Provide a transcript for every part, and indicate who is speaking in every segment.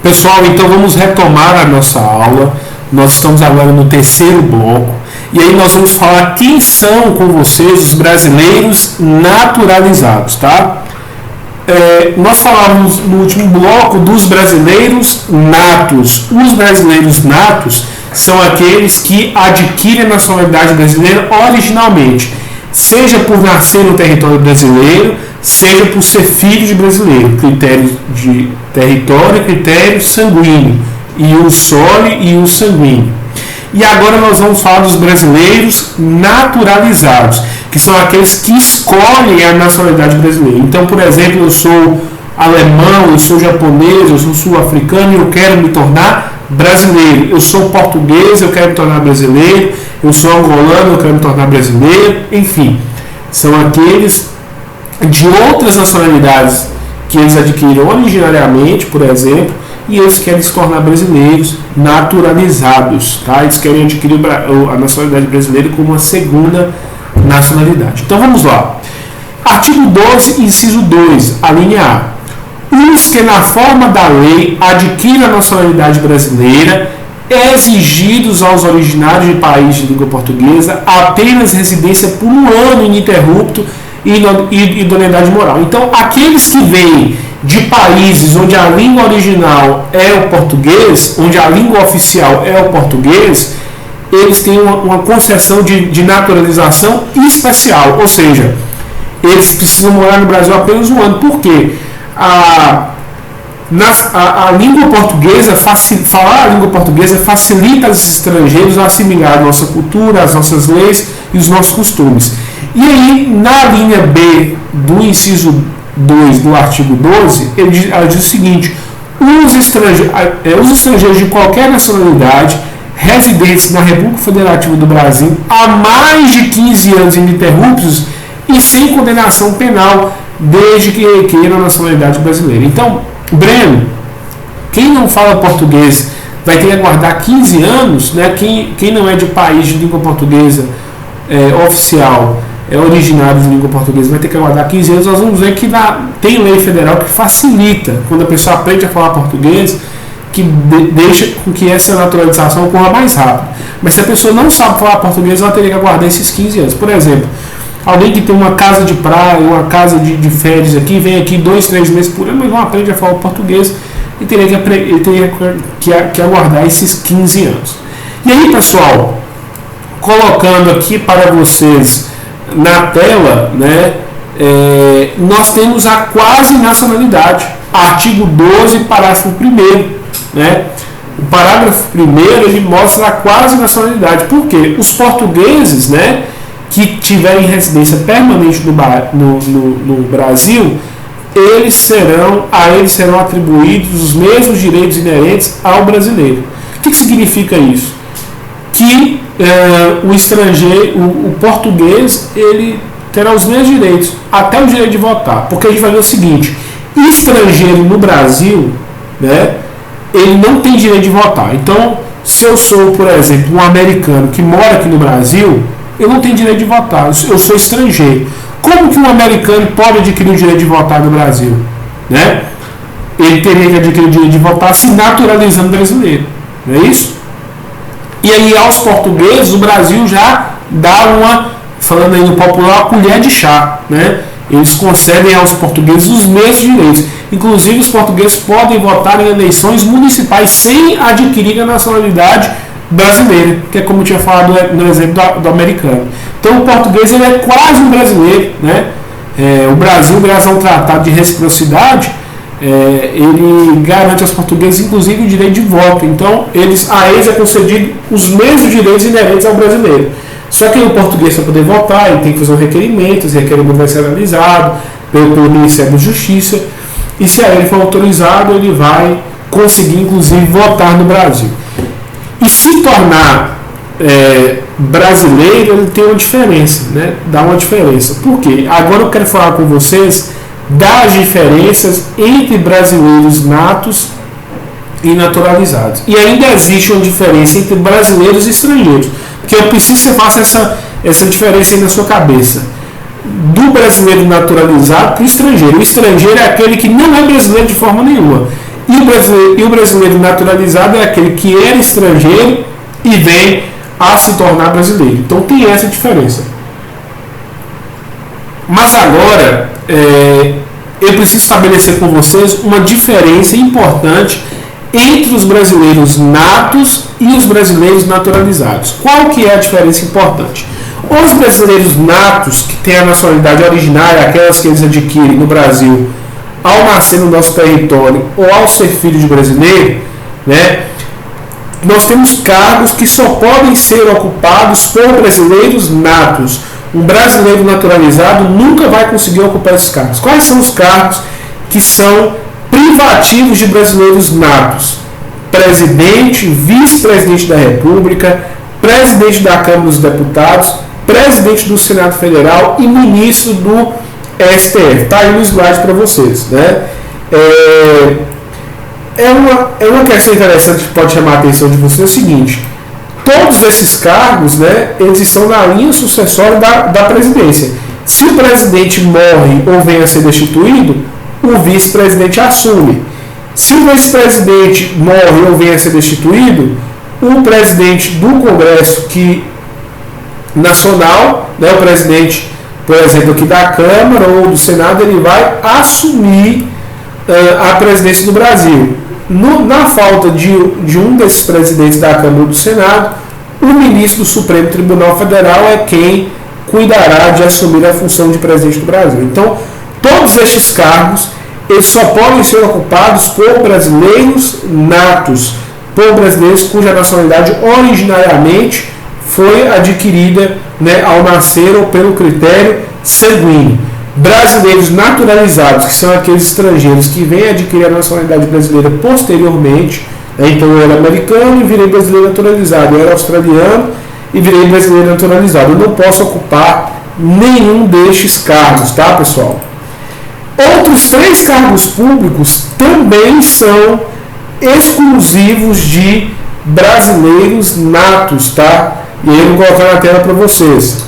Speaker 1: Pessoal, então vamos retomar a nossa aula. Nós estamos agora no terceiro bloco. E aí nós vamos falar quem são com vocês os brasileiros naturalizados, tá? Nós falávamos no último bloco dos brasileiros natos. Os brasileiros natos são aqueles que adquirem a nacionalidade brasileira originalmente, seja por nascer no território brasileiro, seja por ser filho de brasileiro. Critério de território, critério sanguíneo, ius soli e ius sanguíneo. E agora nós vamos falar dos brasileiros naturalizados, que são aqueles que escolhem a nacionalidade brasileira. Então, por exemplo, eu sou alemão, eu sou japonês, eu sou sul-africano e eu quero me tornar brasileiro. Eu sou português, eu quero me tornar brasileiro. Eu sou angolano, eu quero me tornar brasileiro. Enfim, são aqueles de outras nacionalidades que eles adquiriram originariamente, por exemplo, e eles querem se tornar brasileiros naturalizados, tá? Eles querem adquirir a nacionalidade brasileira como uma segunda nacionalidade. Então vamos lá. Artigo 12, inciso 2, a linha A. Os que na forma da lei adquirem a nacionalidade brasileira, exigidos aos originários de país de língua portuguesa apenas residência por um ano ininterrupto e idoneidade moral. Então, aqueles que vêm de países onde a língua original é o português, onde a língua oficial é o português, eles têm uma concessão de naturalização especial, ou seja, eles precisam morar no Brasil apenas um ano. Por quê? A língua portuguesa, falar a língua portuguesa facilita aos estrangeiros a assimilar a nossa cultura, as nossas leis e os nossos costumes. E aí, na linha B do inciso 2 do artigo 12, ela diz o seguinte: os estrangeiros de qualquer nacionalidade residentes na República Federativa do Brasil há mais de 15 anos ininterruptos e sem condenação penal, desde que requeiram a nacionalidade brasileira. Então, Breno, quem não fala português vai ter que aguardar 15 anos, né? Quem não é de país de língua portuguesa oficial, é originário de língua portuguesa, vai ter que aguardar 15 anos. Nós vamos ver que tem lei federal que facilita, quando a pessoa aprende a falar português, que deixa com que essa naturalização ocorra mais rápido. Mas se a pessoa não sabe falar português, ela teria que aguardar esses 15 anos. Por exemplo, alguém que tem uma casa de praia, uma casa de férias aqui, vem aqui 2, 3 meses por ano, mas não aprende a falar português, e teria que aguardar esses 15 anos. E aí, pessoal, colocando aqui para vocês na tela, né, nós temos a quase nacionalidade, artigo 12, parágrafo 1º, né? O parágrafo 1º ele mostra a quase nacionalidade. Por quê? Os portugueses, né, que tiverem residência permanente no Brasil, eles serão atribuídos os mesmos direitos inerentes ao brasileiro. O que significa isso? Que o estrangeiro, o português, ele terá os mesmos direitos, até o direito de votar. Porque a gente vai ver o seguinte: estrangeiro no Brasil, né, ele não tem direito de votar. Então, se eu sou, por exemplo, um americano que mora aqui no Brasil, eu não tenho direito de votar, eu sou estrangeiro. Como que um americano pode adquirir o direito de votar no Brasil? Né? Ele teria que adquirir o direito de votar se naturalizando brasileiro. Não é isso? E aí, aos portugueses, o Brasil já dá uma, falando aí no popular, uma colher de chá. Né? Eles concedem aos portugueses os mesmos direitos. Inclusive, os portugueses podem votar em eleições municipais sem adquirir a nacionalidade brasileira, que é como eu tinha falado no exemplo do americano. Então, o português ele é quase um brasileiro, né? O Brasil, graças a um tratado de reciprocidade, ele garante aos portugueses, inclusive, o direito de voto. Então, a eles é concedido os mesmos direitos inerentes ao brasileiro. Só que o português, para poder votar, ele tem que fazer um requerimento, esse requerimento vai ser analisado pelo Ministério da Justiça, e se a ele for autorizado, ele vai conseguir, inclusive, votar no Brasil. E se tornar brasileiro, ele tem uma diferença, né? Dá uma diferença. Por quê? Agora eu quero falar com vocês das diferenças entre brasileiros natos e naturalizados. E ainda existe uma diferença entre brasileiros e estrangeiros, porque eu preciso que você faça essa diferença aí na sua cabeça. Do brasileiro naturalizado para o estrangeiro. O estrangeiro é aquele que não é brasileiro de forma nenhuma. E o brasileiro naturalizado é aquele que era estrangeiro e vem a se tornar brasileiro. Então tem essa diferença. Mas agora eu preciso estabelecer com vocês uma diferença importante entre os brasileiros natos e os brasileiros naturalizados. Qual que é a diferença importante? Os brasileiros natos, que têm a nacionalidade originária, aquelas que eles adquirem no Brasil ao nascer no nosso território ou ao ser filho de brasileiro, né, nós temos cargos que só podem ser ocupados por brasileiros natos. Um brasileiro naturalizado nunca vai conseguir ocupar esses cargos. Quais são os cargos que são privativos de brasileiros natos? Presidente, vice-presidente da República, presidente da Câmara dos Deputados, presidente do Senado Federal e ministro do STF. Está aí no slide para vocês, né? É uma questão interessante que pode chamar a atenção de vocês. É o seguinte: todos esses cargos, né, eles estão na linha sucessória da presidência. Se o presidente morre ou vem a ser destituído, o vice-presidente assume. Se o vice-presidente morre ou vem a ser destituído, o presidente do Congresso nacional, né, o presidente, por exemplo, aqui da Câmara ou do Senado, ele vai assumir a presidência do Brasil. Na falta de um desses presidentes da Câmara ou do Senado, o ministro do Supremo Tribunal Federal é quem cuidará de assumir a função de presidente do Brasil. Então, todos estes cargos eles só podem ser ocupados por brasileiros natos, por brasileiros cuja nacionalidade originariamente foi adquirida, né, ao nascer ou pelo critério sanguíneo. Brasileiros naturalizados, que são aqueles estrangeiros que vêm adquirir a nacionalidade brasileira posteriormente, né, então eu era americano e virei brasileiro naturalizado, eu era australiano e virei brasileiro naturalizado. Eu não posso ocupar nenhum destes cargos, tá, pessoal? Outros 3 cargos públicos também são exclusivos de brasileiros natos, tá? E aí eu vou colocar na tela para vocês.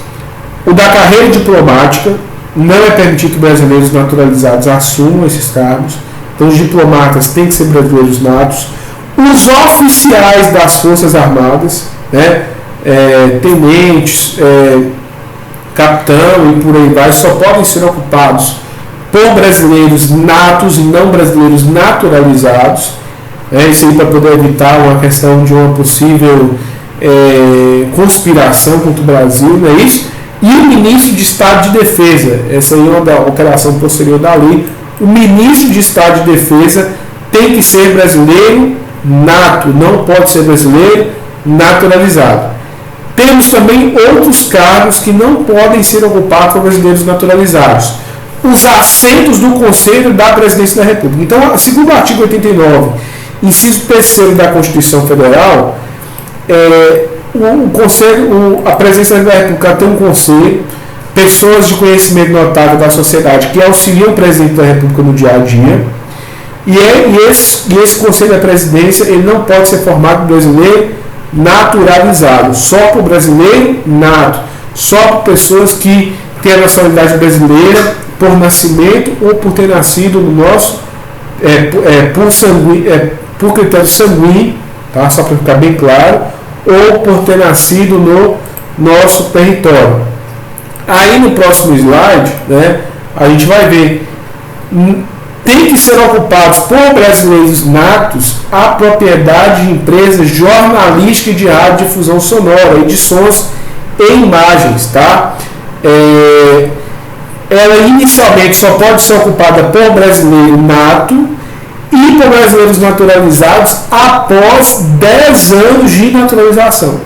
Speaker 1: O da carreira diplomática, não é permitido que brasileiros naturalizados assumam esses cargos. Então os diplomatas têm que ser brasileiros natos. Os oficiais das Forças Armadas, né, tenentes, capitão e por aí vai, só podem ser ocupados por brasileiros natos e não brasileiros naturalizados. Isso aí para poder evitar uma questão de uma possível conspiração contra o Brasil, não é isso? E o ministro de Estado de Defesa, essa aí é uma alteração posterior da lei, o ministro de Estado de Defesa tem que ser brasileiro nato, não pode ser brasileiro naturalizado. Temos também outros cargos que não podem ser ocupados por brasileiros naturalizados. Os assentos do Conselho da Presidência da República. Então, segundo o artigo 89, inciso 3º da Constituição Federal, a Presidência da República tem um conselho, pessoas de conhecimento notável da sociedade que auxiliam o Presidente da República no dia a dia, e esse Conselho da Presidência ele não pode ser formado por brasileiro naturalizado, só por brasileiro nato, só por pessoas que têm a nacionalidade brasileira por nascimento ou por ter nascido no nosso por critério sanguíneo, tá? Só para ficar bem claro, ou por ter nascido no nosso território. Aí no próximo slide, né, a gente vai ver, tem que ser ocupados por brasileiros natos a propriedade de empresas jornalísticas e de radiodifusão sonora, edições e imagens, tá? Ela inicialmente só pode ser ocupada por brasileiro nato e por brasileiros naturalizados após 10 anos de naturalização.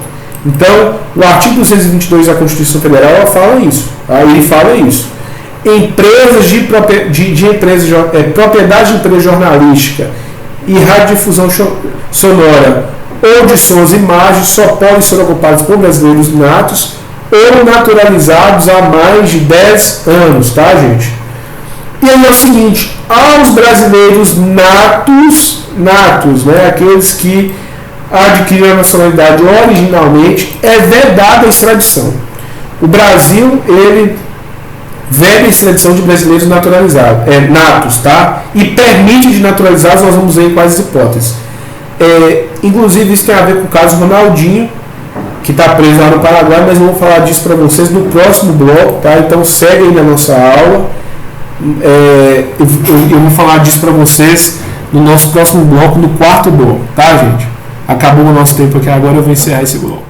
Speaker 1: Então, o artigo 222 da Constituição Federal fala isso. Aí ele fala isso. Empresas propriedade de empresa jornalística e radiodifusão sonora ou de sons e imagens só podem ser ocupados por brasileiros natos ou naturalizados há mais de 10 anos, tá, gente? E aí é o seguinte, aos brasileiros natos, né, aqueles que adquiriram a nacionalidade originalmente, é vedada a extradição. O Brasil, ele veda a extradição de brasileiros naturalizados, natos, tá? E permite de naturalizados, nós vamos ver em quais hipóteses. Inclusive isso tem a ver com o caso Ronaldinho, que está preso lá no Paraguai, mas eu vou falar disso para vocês no próximo bloco, tá? Então segue aí na nossa aula. Eu vou falar disso para vocês no nosso próximo bloco, no quarto bloco, tá, gente? Acabou o nosso tempo aqui agora, eu vou encerrar esse bloco.